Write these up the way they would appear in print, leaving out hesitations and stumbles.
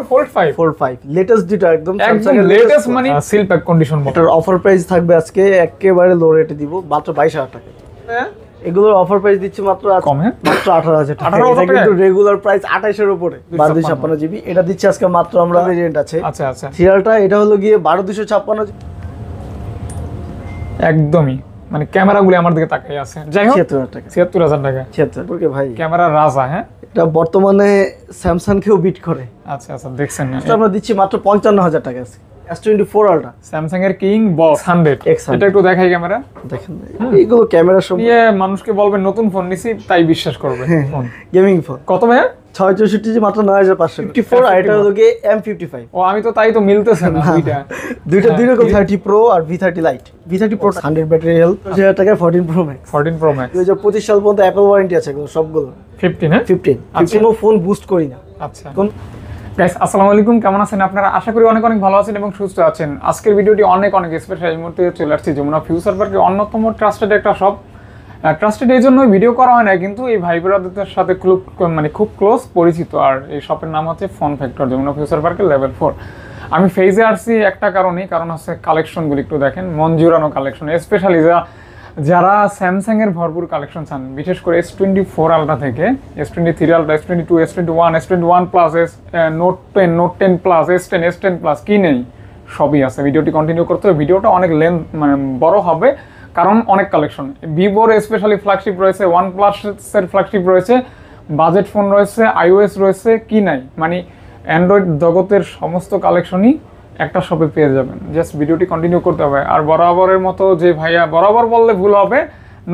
Fold 5 latest যেটা একদম একদম লেটেস্ট মানে সিল প্যাক কন্ডিশন এটার অফার প্রাইস থাকবে আজকে একেবারে লো রেটে দিব মাত্র 22000 টাকা। হ্যাঁ এগুলোর অফার প্রাইস দিচ্ছি মাত্র মাত্র 18000 টাকা। এটা কিন্তু রেগুলার প্রাইস 28 এর উপরে 12256 জিবি। এটা দিচ্ছি আজকে মাত্র আমরা ভেরিয়েন্ট আছে। আচ্ছা আচ্ছা সিরিয়ালটা এটা হলো গিয়ে 12256 একদমই মানে ক্যামেরাগুলো আমার দিকে তাকিয়ে আছে। যাই হোক 76000 টাকা 76000 টাকা 76 ওকে ভাই ক্যামেরা রাজা। হ্যাঁ এটা বর্তমানে স্যামসাং কেও বিট করে। আচ্ছা আচ্ছা দেখছেন না আমরা দিচ্ছি মাত্র 55000 টাকা আছে। S24 আলট্রা স্যামসাং এর কিং বক্স 100 এটা একটু দেখাই ক্যামেরা দেখেন এইগুলো ক্যামেরা সব নিয়ে মানুষকে বলবেন নতুন ফোন নিছি তাই বিশ্বাস করবে। ফোন গেমিং ফোন কত ভাইয়া 664 জি মাত্র 9554 আর এটা হলো গিয়ে M55। ও আমি তো তাই তো মিলতেছে না দুইটা দুই রকম 30 প্রো আর V30 light. V30 pro 100 battery health 2000 টাকা 14 প্রো ম্যাক্স 2025 সাল পর্যন্ত অ্যাপল ওয়ারেন্টি আছে এগুলো সবগুলো 15 হ্যাঁ 15 ফোন বুস্ট করি না। আচ্ছা গাইস আসসালামু আলাইকুম, কেমন আছেন আপনারা? আশা করি অনেক অনেক ভালো আছেন এবং সুস্থ আছেন। আজকের ভিডিওটি অনেক অনেক স্পেশাল। এই মুহূর্তে চলে আসছে যমুনা ফিউচার পার্কের অন্যতম ট্রাস্টেড একটা শপ। ট্রাস্টেড এই জন্যই ভিডিও করা হয় না, কিন্তু এই ভাই ব্রাদারদের সাথে খুব ক্লোজ পরিচিত। আর এই শপের নাম হচ্ছে ফোন ফ্যাক্টর, যমুনা ফিউচার পার্কের লেভেল 4। আমি ফেজে আসছি একটা কারণ হচ্ছে কালেকশনগুলি একটু দেখেন, মন জুড়ানো কালেকশন। স্পেশালি যারা স্যামসাং এর ভরপুর কালেকশন চান, বিশেষ করে S24 আলট্রা থেকে S23 ultra, S22, S21, S21 plus, note 10, note 10 plus, S10, S10 plus, কি নেই সবই আছে। ভিডিওটি কন্টিনিউ করতে হবে, ভিডিওটা অনেক মানে বড় হবে কারণ অনেক কালেকশন। ভিভোর স্পেশালি ফ্ল্যাগশিপ রয়েছে, ওয়ান প্লাসের ফ্ল্যাগশিপ রয়েছে, বাজেট ফোন রয়েছে, iOS রয়েছে, কি নাই মানে অ্যান্ড্রয়েড জগতের সমস্ত কালেকশনই একটা শপে পেয়ে যাবেন। জাস্ট ভিডিওটি কন্টিনিউ করতে হবে। আর বরাবরের মতো যে ভাইয়া, বরাবর বললে ভুল হবে,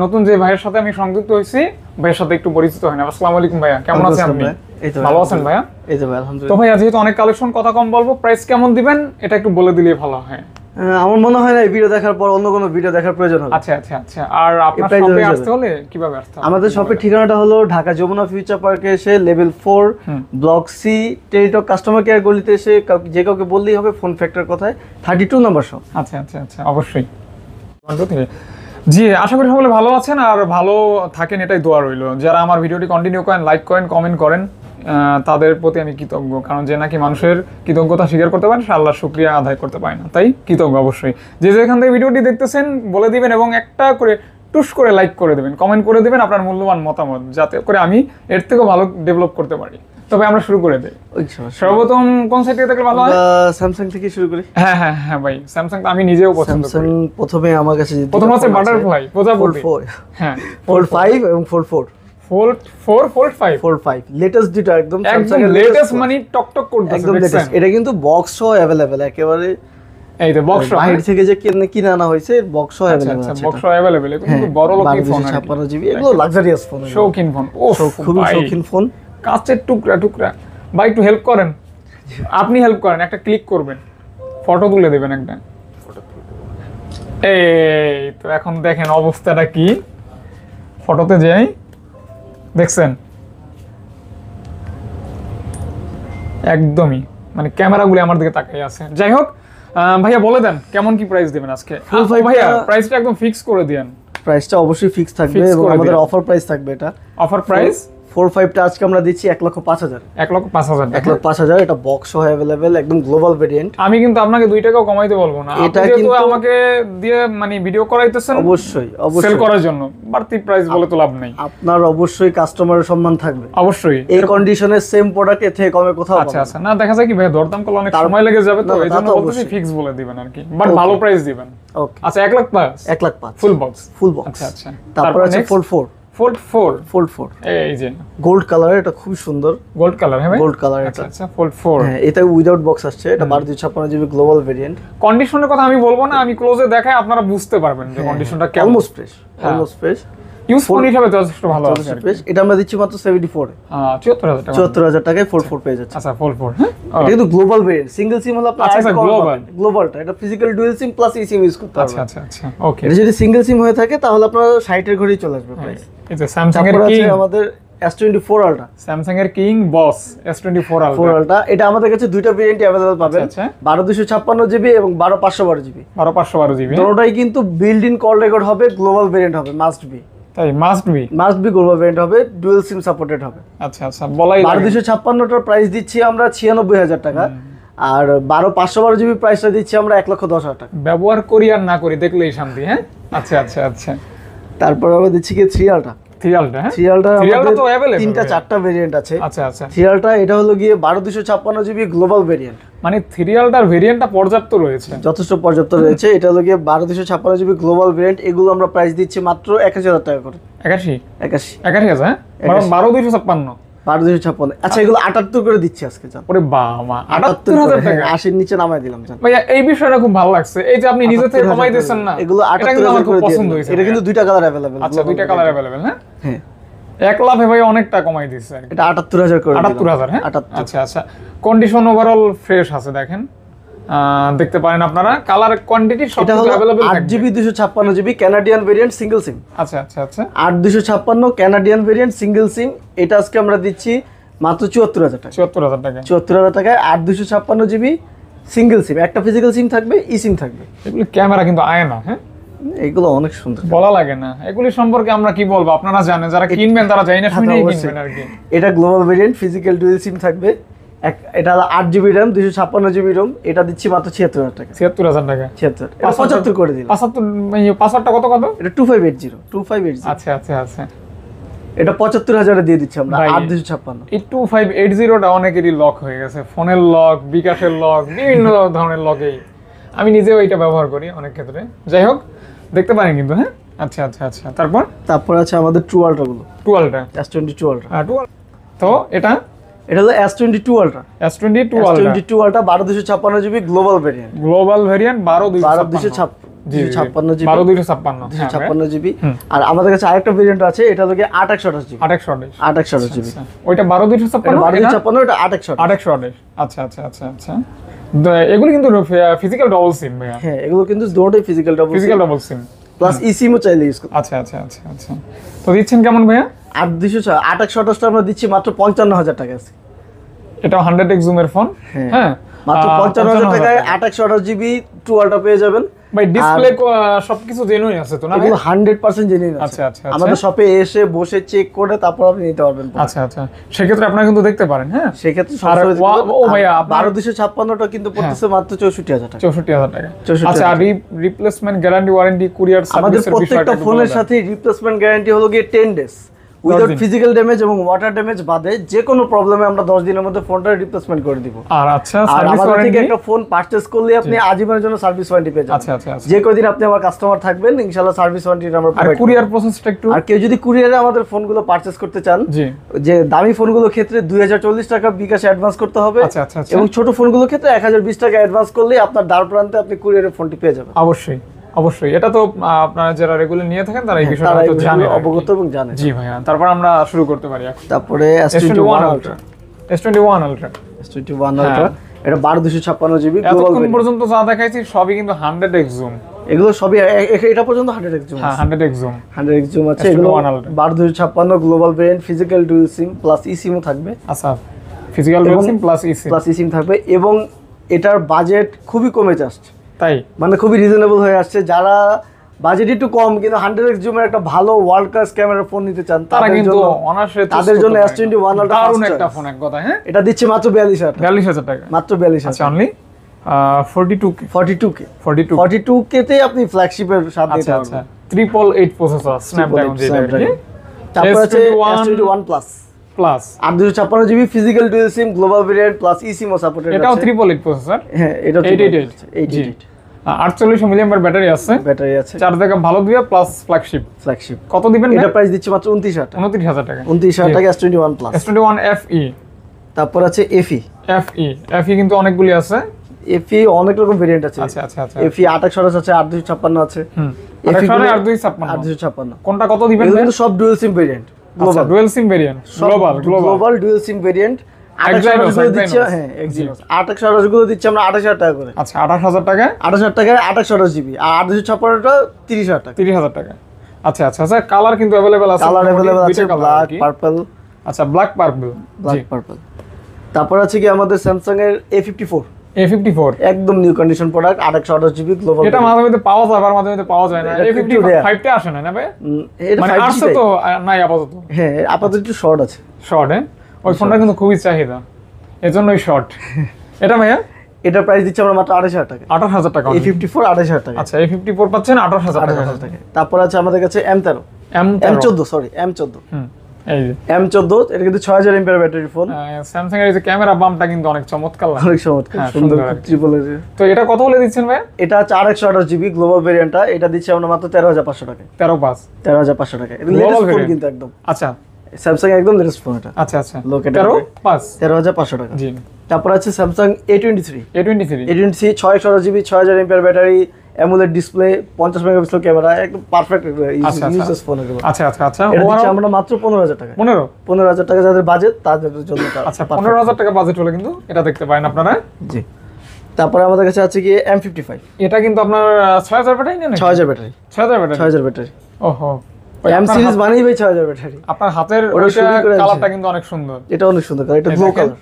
নতুন যে ভাইয়ের সাথে আমি সংযুক্ত হয়েছি, ভাইয়ের সাথে একটু পরিচিত হয় না। আসসালামু আলাইকুম ভাইয়া, কেমন আছেন আপনি? ভালো আছেন ভাইয়া? এই তো ভাই আলহামদুলিল্লাহ। তো ভাইয়া যেহেতু অনেক কালেকশন, কথা কম বলবো, প্রাইস কেমন দিবেন এটা একটু বলে দিলেই ভালো হয়। আমার মনে হয় না এই ভিডিও দেখার পর অন্য কোনো ভিডিও দেখার প্রয়োজন হবে। আচ্ছা আচ্ছা আচ্ছা। আর আপনার শপে আসতে হলে কিভাবে আসতে হবে? আমাদের শপের ঠিকানাটা হলো ঢাকা যমুনা ফিউচার পার্কে এসে level 4 block C Teletalk customer care গলিতে এসে যে কাউকে বললেই হবে ফোন ফ্যাক্টর কথায় 32 নম্বর শপ। আচ্ছা আচ্ছা আচ্ছা অবশ্যই। জি আশা করি সকলে ভালো আছেন আর ভালো থাকেন, এটাই দোয়া রইল। যারা আমার ভিডিওটি কন্টিনিউ করেন, লাইক করেন, কমেন্ট করেন, তাদের প্রতি আমি কৃতজ্ঞ। কারণ যে নাকি মানুষের কৃতজ্ঞতা স্বীকার করতে পারে সে আল্লাহর শুকরিয়া আদায় করতে পারে না, তাই কৃতজ্ঞ অবশ্যই। যে যেখান থেকে ভিডিওটি দেখতেছেন বলে দিবেন এবং একটা করে টুস করে লাইক করে দেবেন, কমেন্ট করে দেবেন আপনার মূল্যবান মতামত, যাতে করে আমি এর থেকেও ভালো ডেভেলপ করতে পারি। তবে আমরা শুরু করে দেই। সর্বপ্রথম কোন সাইট থেকে দেখলে ভালো হয়? স্যামসাং থেকে শুরু করি। হ্যাঁ হ্যাঁ হ্যাঁ ভাই, স্যামসাং তো আমি নিজেও পছন্দ করি। স্যামসাং প্রথমে আমার কাছে প্রথম হচ্ছে বাটারফ্লাই, প্রজাপতি। হ্যাঁ Fold 5 এবং Fold 4 Fold 5 লেটেস্ট যেটা একদম স্যামসাং এর লেটেস্ট মানে টকটক করতেছে একদম লেটেস্ট। এটা কিন্তু বক্স সহ अवेलेबल একেবারে। এই তো বক্স বাইরে থেকে যে কিনে আনা হয়েছে বক্স সহ अवेलेबल আছে। বক্স সহ अवेलेबल, কিন্তু বড় লোকের ফোন 56 জিবি, এগুলো লাক্সারিয়াস ফোন, শৌখিন ফোন। ও খুবই শৌখিন ফোন, কাচের টুকরা টুকরা। ভাই একটু হেল্প করেন, আপনি হেল্প করেন, একটা ক্লিক করবেন, ফটো তুলে দেবেন একটা। এই তো এখন দেখেন অবস্থাটা কি, ফটোতে যাই, দেখছেন একদমই মানে ক্যামেরাগুলো আমার দিকে তাকিয়ে আছে। যাই হোক ভাইয়া বলে দেন কেমন কি প্রাইস দিবেন আজকে? ভাইয়া প্রাইসটা একদম ফিক্স করে দেন। প্রাইসটা অবশ্যই ফিক্স থাকবে এবং আমাদের অফার প্রাইস থাকবে। এটা অফার প্রাইস 45 টা আজকে আমরা দিচ্ছি 1,05,000। 1,05,000 এটা বক্স সহ अवेलेबल, একদম গ্লোবাল ভেরিয়েন্ট। আমি কিন্তু আপনাকে 2 টাকাও কমাইতে বলবো না, এটা কিন্তু আমাকে দিয়ে মানে ভিডিও করাইতেছেন অবশ্যই সেল করার জন্য, বাড়তি প্রাইস বলে তো লাভ নাই। আপনার অবশ্যই কাস্টমারের সম্মান থাকবে অবশ্যই। এই কন্ডিশনে সেম প্রোডাক্ট এর থেকে কমে কোথাও আচ্ছা আচ্ছা না, দেখা যায় কি ভাই দরদাম করলে অনেক সময় লেগে যাবে, তো এইজন্য বলতেছি ফিক্স বলে দিবেন আর কি, বাট ভালো প্রাইস দিবেন। ওকে আচ্ছা 1 লাখ প্লাস 1 লাখ পাঁচ ফুল বক্স। আচ্ছা আচ্ছা তারপর আছে Fold 4 এই যে গোল্ড কালার, এটা খুব সুন্দর গোল্ড কালার। হ্যাঁ গোল্ড কালার। এটা আচ্ছা Fold 4 হ্যাঁ, এটা উইদাউট বক্স আসছে। এটা 1256 জিবি গ্লোবাল ভেরিয়েন্ট। কন্ডিশনের কথা আমি বলবো না, আমি ক্লোজে দেখাই, আপনারা বুঝতে পারবেন যে কন্ডিশনটা কেমন। অলমোস্ট ফ্রেশ ইউজ ফোন হিসেবে যথেষ্ট ভালো আছে। এটা আমরা দিচ্ছি মাত্র 74 এ। 74000 টাকায় Fold 4 পেয়ে যাচ্ছে। আচ্ছা Fold 4 হ্যাঁ, এটা কিন্তু গ্লোবাল ভেরিয়েন্ট, সিঙ্গেল সিম হলো আপনার আচ্ছা গ্লোবালটা, এটা physical dual SIM plus eSIM use করতে পারবেন। আচ্ছা ওকে। এটা যদি সিঙ্গেল সিম হয়ে থাকে তাহলে আপনার 60 এর ঘরেই চলে আসবে প্রাইস। এই যে স্যামসাং এর কিং, আমাদের S24 আলট্রা, স্যামসাং এর কিং বস S24 আলট্রা। এটা আমাদের কাছে দুইটা ভেরিয়েন্টই अवेलेबल পাবেন, 12256 জিবি এবং 12512 জিবি। 12512 জিবি দুটোটাই কিন্তু বিল্ড ইন কল রেকর্ড হবে, গ্লোবাল ভেরিয়েন্ট হবে, মাস্ট বি। তাই মাস্ট বি গ্লোবাল ভেরিয়েন্ট হবে, ডুয়াল সিম সাপোর্টেড হবে। আচ্ছা আচ্ছা, বলাই লাগে। 1256টার প্রাইস দিচ্ছি আমরা 96,000 টাকা, আর 512 জিবি প্রাইসটা দিচ্ছি আমরা 1,10,000 টাকা। ব্যবহার করি আর না করি দেখলেই শান্তি। হ্যাঁ, আচ্ছা আচ্ছা আচ্ছা। তারপর আমরা দিচ্ছি কি 3 আলট্রা। 3 আলট্রা, হ্যাঁ 3 আলট্রা তো अवेलेबल, 3টা 4টা ভেরিয়েন্ট আছে। আচ্ছা আচ্ছা। 3 আলট্রা এটা হলো গিয়ে 12256 জিবি গ্লোবাল ভেরিয়েন্ট, মানে 3 আলট্রার ভেরিয়েন্টটা পর্যাপ্ত রয়েছে, যথেষ্ট পর্যাপ্ত রয়েছে। এটা হলো গিয়ে 12256 জিবি গ্লোবাল ভেরিয়েন্ট, এগুলো আমরা প্রাইস দিচ্ছি মাত্র 81,000 টাকা করে। 81 আছে, হ্যাঁ 12256। 12256, আচ্ছা এগুলো 78 করে দিচ্ছি আজকে। জান ওরে বাবা, 78,000 টাকা, 80 নিচে নামাই দিলাম। জান ভাইয়া এই বিষয়টা খুব ভালো লাগছে, এই যে আপনি নিজে থেকে কমাই দিয়েছেন না, এগুলো 78,000 করে পছন্দ হয়েছে। এটা কিন্তু দুইটা কালার अवेलेबल। আচ্ছা, দুইটা কালার अवेलेबल, হ্যাঁ হ্যাঁ 1 লাখে ভাই অনেকটা কমাই দিয়েছে। এটা 78,000 করে। 78,000, হ্যাঁ 78। আচ্ছা আচ্ছা। কন্ডিশন ওভারঅল ফ্রেশ আছে, দেখেন দেখতে পারেন আপনারা। কালার কোয়ান্টিটি সব এটা হলো अवेलेबल থাকবে। 8GB 256GB Canadian variant single সিম। আচ্ছা আচ্ছা আচ্ছা। 8256 কানাডিয়ান ভেরিয়েন্ট সিঙ্গেল সিম, এটা আজকে আমরা দিচ্ছি মাত্র 74,000 টাকা। 74,000 টাকা। 74,000 টাকায় 8256GB সিঙ্গেল সিম, একটা ফিজিক্যাল সিম থাকবে, ই সিম থাকবে। এগুলি ক্যামেরা কিন্তু আয় না, হ্যাঁ এগুলো অনেক সুন্দর, বলা লাগে না। এগুলি সম্পর্কে আমরা কি বলবো, আপনারা জানেন, যারা কিনবেন তারা জানি না শুনেই কিনবেন আর কি। এটা গ্লোবাল ভেরিয়েন্ট, ফিজিক্যাল ডুয়াল সিম থাকবে। এটা হলো 8GB RAM 256GB ROM, এটা দিচ্ছি মাত্র 76,000 টাকা। 76,000 টাকা। 76, এটা 75 করে দিলাম। 75, পাসওয়ার্ডটা কত কত? এটা 2580। আচ্ছা আচ্ছা আচ্ছা। এটা 75,000 এ দিয়ে দিচ্ছি আমরা। ভাই, 8256 এই 2580টা অনেকেরই লক হয়ে গেছে, ফোনের লক, বিকাশের লক, বিভিন্ন ধরনের লকেই। আমি নিজেও এটা ব্যবহার করি অনেক ক্ষেত্রে। যাই হোক, দেখতে পারেন কিন্তু, হ্যাঁ আচ্ছা আচ্ছা আচ্ছা। তারপর আছে আমাদের ট্রু আলট্রা গুলো। টুয়েলটা, S22 আলট্রা। তো এটা হলো S22 ultra. S22 ultra 12256GB global variant. Global variant 12256 256GB। আর আমাদের কাছে আরেকটা ভেরিয়েন্ট আছে, এটা হলো 828GB। 828GB। ওইটা 12256, এটা 828। আচ্ছা আচ্ছা আচ্ছা আচ্ছা। এগুলো কিন্তু ফিজিক্যাল ডবল সিম ভাইয়া। হ্যাঁ এগুলো কিন্তু দুটোই ফিজিক্যাল ডবল সিম প্লাস ই সিমও চাইলে ইউজ করতে। আচ্ছা আচ্ছা আচ্ছা আচ্ছা। তো দিচ্ছেন কেমন ভাইয়া? 828টা আমরা দিচ্ছি মাত্র 55,000 টাকা আছে। এটা 100x জুমের ফোন, হ্যাঁ মাত্র 55,000 টাকায় 828GB ট্রু আলট্রা পেয়ে যাবেন। ভাই ডিসপ্লে সবকিছু জেনুইন আছে তো না? এগুলো 100% জেনুইন আছে। আচ্ছা আচ্ছা। আমাদের শপে এসে বসে চেক করে তারপর আপনি নিতে পারবেন। আচ্ছা আচ্ছা, সেক্ষেত্রে আপনারা কিন্তু দেখতে পারেন, হ্যাঁ সেক্ষেত্রে ও ভাইয়া 12256টা কিন্তু পড়তেছে মাত্র 64,000 টাকা। 64,000 টাকা। আচ্ছা, আর রিপ্লেসমেন্ট গ্যারান্টি, ওয়ারেন্টি, কুরিয়ার সার্ভিসের আমাদের বিষয়টা প্রত্যেকটা ফোনের সাথে রিপ্লেসমেন্ট গ্যারান্টি হলো গিয়ে 10 ডেজ উইদাউট ফিজিক্যাল ড্যামেজ এবং ওয়াটার ড্যামেজ বাদে যে কোনো প্রবলেমে আমরা 10 দিনের মধ্যে ফোনটা রিপ্লেসমেন্ট করে দিব। আর আচ্ছা, সার্ভিস ওয়ারেন্টি একটা ফোন পারচেজ করলে আপনি আজীবনের জন্য সার্ভিস ওয়ারেন্টি পেয়ে যাবেন। আচ্ছা আচ্ছা। যে কয়দিন আপনি আমার কাস্টমার থাকবেন ইনশাআল্লাহ সার্ভিস ওয়ারেন্টি আমরা প্রোভাইড করি। কুরিয়ার প্রসেসটা একটু, আর কেউ যদি কুরিয়ারে আমাদের ফোনগুলো পারচেজ করতে চান, যে দামি ফোনগুলোর ক্ষেত্রে 2040 টাকা বিকাশে অ্যাডভান্স করতে হবে। আচ্ছা আচ্ছা। এবং ছোট ফোনগুলোর ক্ষেত্রে 1020 টাকা অ্যাডভান্স করলে আপনার দ্বার প্রান্তে আপনি কুরিয়ারে ফোনটি পেয়ে যাবেন। অবশ্যই অবশ্যই, এটা তো আপনারা যারা রেগুলার নিয়ে থাকেন তারা এই বিষয়টা তো জানেন, অবগত এবং জানেন। জি ভাইয়া, তারপর আমরা শুরু করতে পারি এখন। তারপরে S21 আলট্রা। S21 আলট্রা এটা 12256GB গ্লোবাল। এতক্ষণ পর্যন্ত যা দেখাইছি সবই কিন্তু 100x জুম। এগুলো সবই এটা পর্যন্ত 100x জুম। হ্যাঁ 100x জুম। 100x জুম আছে। এগুলো 12256 global variant, physical dual SIM plus e সিমও থাকবে। আচ্ছা, physical dual SIM plus e SIM থাকবে এবং এটার বাজেট খুবই কমে যাচ্ছে। তাই মানে খুবই রিজনেবল হয়ে আসছে। যারা বাজেট একটু কম কিন্তু 100x জুমের একটা ভালো ওয়ার্ল্ড ক্লাস ক্যামেরা ফোন নিতে চান তারা কিন্তু অনার্সে তাদের জন্য S21 আলট্রা দারুণ একটা ফোন, এক কথা। হ্যাঁ, এটা দিচ্ছে মাত্র 42,000 টাকা। মাত্র 42,000। আচ্ছা, অনলি 42K তে আপনি ফ্ল্যাগশিপের সাথে দিতে পারবেন। আচ্ছা, 888 প্রসেসর স্ন্যাপড্রাগন যেটা। তারপর আছে S21 plus 856GB physical dual SIM global variant plus e সিমও সাপোর্টেড আছে। এটাও 888 প্রসেসর। হ্যাঁ, এটা 888 48 মিলিঅ্যাম্পিয়ার ব্যাটারি আছে। চার্জ ব্যাকআপ ভালো দিবে প্লাস ফ্ল্যাগশিপ। কত দিবেন? এটা প্রাইস দিচ্ছে মাত্র 29,000 টাকা। 29,000 টাকা। 29,000 টাকা S21 প্লাস। S21 FE। তারপর আছে FE কিন্তু অনেকগুলি আছে। FE অনেক রকম ভেরিয়েন্ট আছে। আচ্ছা আচ্ছা আচ্ছা। FE 28 আছে, 8256 আছে। 8256 কোনটা কত দিবেন? এগুলো কিন্তু সব dual SIM variant. Global dual SIM variant, global dual SIM variant. 28 দিচ্ছে, হ্যাঁ এক্সিনোস। 28 গুলো দিচ্ছে আমরা 28,000 টাকা করে। আচ্ছা, 28,000 টাকা। 28,000 টাকায় 28GB আর 856টা 30,000 টাকা। 30,000 টাকা। আচ্ছা আচ্ছা আচ্ছা। কালার কিন্তু अवेलेबल আছে। Black, purple. আচ্ছা, ব্ল্যাক পার্পল। তারপর আছে কি আমাদের স্যামসাং এর A54। A54 একদম new condition product 828 GB global. এটা মাঝে মধ্যে পাওয়া যায় আবার মাঝে মধ্যে পাওয়া যায় না। A55 টা আসে না ভাই? এটা মানে 5G আসছে তো নাই আপাতত। হ্যাঁ আপাতত একটু শর্ট আছে। শর্ট হ্যাঁ, ওই ফোনটা কিন্তু খুবই চাহিদা, এজন্যই শর্ট। এটা ভাইয়া এটা প্রাইস দিচ্ছি আমরা মাত্র 28000 টাকা। 28000 টাকা। A54 28000 টাকা। আচ্ছা A54 পাচ্ছেন 28000 টাকা। তারপর আছে আমাদের কাছে M13 M14 সরি M14। এই যে M14 এটা কিন্তু 6000 mAh ব্যাটারি ফোন। স্যামসাং এর এই যে ক্যামেরা বামটা কিন্তু অনেক চমৎকার লাগে, অনেক চমৎকার সুন্দর ট্রিপল এর। তো এটা কত হলে দিচ্ছেন ভাই? এটা হচ্ছে 828 জিবি গ্লোবাল ভেরিয়েন্টটা, এটা দিচ্ছি আমরা মাত্র 13500 টাকা। 13500 টাকা। এটা লেটেস্ট ফোন কিন্তু একদম। আচ্ছা স্যামসাং একদম লেটেস্ট ফোন এটা। আচ্ছা 13500 টাকা। জি। তারপর আছে Samsung A23 A23 628 GB 6000 mAh battery, AMOLED display, 50 megapixel camera, একদম পারফেক্ট ইউজেস ফোন এগুলো। আচ্ছা এটা দিচ্ছি আমরা মাত্র 15000 টাকা। 15000 টাকা যাদের বাজেট তাদের জন্য। আচ্ছা 15000 টাকা বাজেট হলে কিন্তু এটা দেখতে পারেন আপনারা। জি। তারপরে আমাদের কাছে আছে কি M55। এটা কিন্তু আপনার 6000 ব্যাটারি না? 6000 ব্যাটারি। 6000 ব্যাটারি। ওহো, M সিরিজ মানেই ভাই 6000 ব্যাটারি। আপনার হাতের ওইটা কালারটা কিন্তু অনেক সুন্দর। এটা অনেক সুন্দর কালার, এটা ব্লু কালার।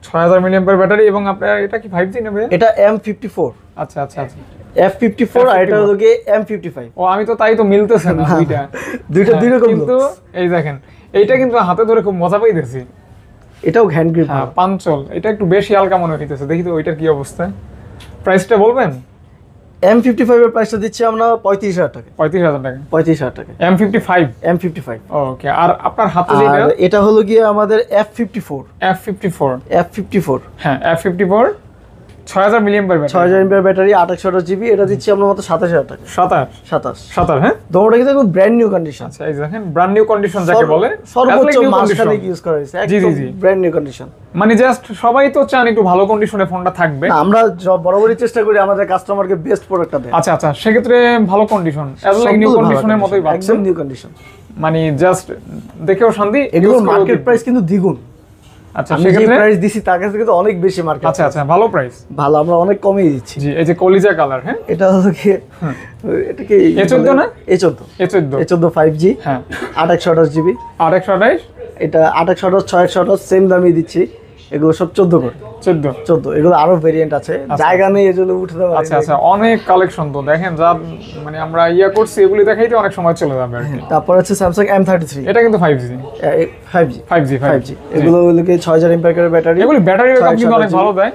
6000 mAh ব্যাটারি এবং আপনার এটা কি 5G নেবে? এটা M54। আচ্ছা F54 আর এটা হলো কি M55। ও আমি তো তাই তো মিলতেছে না দুইটা দুই রকম। কিন্তু এই দেখেন এইটা কিন্তু হাতে ধরে খুব মজা পাইতেছি। এটাও হ্যান্ড গ্রিপ। হ্যাঁ পাঞ্চল, এটা একটু বেশি হালকা মনে হইতেছে। দেখি তো ওইটার কি অবস্থা, প্রাইসটা বলবেন? M55 এর প্রাইসটা দিচ্ছি আমরা 35000 টাকা। 35000 টাকা। 35000 টাকা। M55 ওকে। আর আপনার হাতে যেটা এটা হলো গিয়ে আমাদের F54। হ্যাঁ F54 6000 mAh battery. 6000 mAh battery 280 GB, এটা দিচ্ছি আমরা মাত্র 27000 টাকা। 27 হ্যাঁ। দোনোটা কিন্তু একদম ব্র্যান্ড নিউ কন্ডিশন। আচ্ছা এই দেখেন ব্র্যান্ড নিউ কন্ডিশন যাকে বলে, সর্বোচ্চ মাসখানে ইউজ করা হয়েছে একদম ব্র্যান্ড নিউ কন্ডিশন। মানে জাস্ট সবাই তো চান একটু ভালো কন্ডিশনে ফোনটা থাকবে। আমরা বরাবরই চেষ্টা করি আমাদের কাস্টমারকে বেস্ট প্রোডাক্টটা দেওয়ার। আচ্ছা সেক্ষেত্রে ভালো কন্ডিশন, নিউ কন্ডিশনের মতোই পাচ্ছেন। একদম নিউ কন্ডিশন, মানে জাস্ট দেখেও শান্তি। এগুলো মার্কেট প্রাইস কিন্তু দ্বিগুণ। আচ্ছা আমি যে প্রাইস দিছি তার কাছে কিন্তু অনেক বেশি মার্কেট। আচ্ছা ভালো প্রাইস, ভালো, আমরা অনেক কমই দিচ্ছি। জি। এই যে কলিজা কালার, হ্যাঁ এটা হলো কি, এটা কি A14 না? A14 5G, হ্যাঁ 828 জিবি। 828 এটা 828 628 সেম দামই দিচ্ছি। এগুলো সব 14 করে। 14 এগুলো আরো ভেরিয়েন্ট আছে, জায়গা নেই এজন্য উঠতে পারি। আচ্ছা অনেক কালেকশন তো দেখেন, যা মানে আমরা ইয়া করছি এগুলি দেখাইতে অনেক সময় চলে যাবে আর কি। তারপর আছে স্যামসাং M33। এটা কিন্তু 5G। এগুলো হলো কি 6000 mAh ব্যাটারি। এগুলো ব্যাটারি ব্যাকআপ কিন্তু অনেক ভালো দেয়।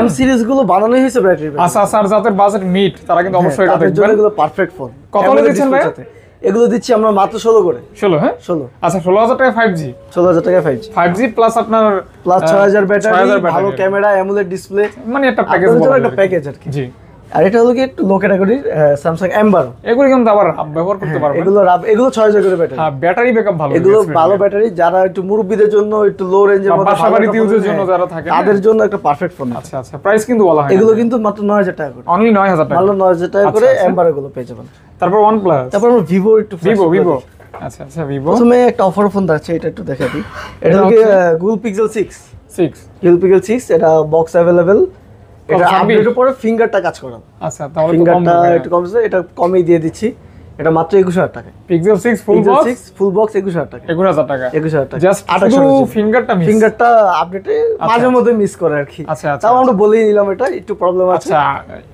M সিরিজ গুলো বানানো হয়েছে ব্যাটারি। আচ্ছা আর যাদের বাজেট মিট তারা কিন্তু অবশ্যই এটা দেখবেন। এগুলো পারফেক্ট ফোন। কত হলে দিচ্ছেন ভাই? এগুলো দিচ্ছি আমরা মাত্র 16 করে। 16 হ্যাঁ 16। আচ্ছা 16000 টাকা 5G। 16000 টাকা 5G প্লাস আপনার প্লাস 6000 ব্যাটারি, ভালো ক্যামেরা, অ্যামোলেড ডিসপ্লে, মানে একটা প্যাকেজ বলা একটা প্যাকেজ আর কি। জি। আর এটা হলো কি একটু লো ক্যাটাগরির স্যামসাং M12। এগুলো কিন্তু আবার ব্যবহার করতে পারবেন। এগুলো 6000 করে ব্যাটারি। হ্যাঁ ব্যাটারি ব্যাকআপ ভালো। এগুলো ভালো ব্যাটারি, যারা একটু মুরব্বিদের জন্য একটু লো রেঞ্জের মধ্যে বাসাবাড়িতে ইউজের জন্য যারা থাকে তাদের জন্য একটা পারফেক্ট ফোন। আচ্ছা প্রাইস কিন্তু বলা হয় এগুলো কিন্তু মাত্র 9000 টাকা করে। অনলি 9000 টাকা। মাত্র 9000 টাকা করে M12 গুলো পেয়ে যাবেন। তারপর OnePlus, তারপর আমরা ভিভো একটু ভিভো। আচ্ছা ভিভো। প্রথমে একটা অফার ফোন আছে, এটা একটু দেখাই দিই। এটা হলো Google Pixel 6। Google Pixel 6 এটা বক্স अवेलेबल। এটা আপডেটের পরে ফিঙ্গারটা কাজ করা। আচ্ছা তাহলে ফিঙ্গারটা একটু কমছে, এটা কমই দিয়ে দিচ্ছি। এটা মাত্র 21000 টাকা। Pixel 6 ফুল বক্স 21000 টাকা। 21000 টাকা। 21000 টাকা। জাস্ট শুধু ফিঙ্গারটা আপডেটে মাঝে মধ্যে মিস করে আর কি। আচ্ছা তাও আমরা বলেই নিলাম এটা একটু প্রবলেম আছে। আচ্ছা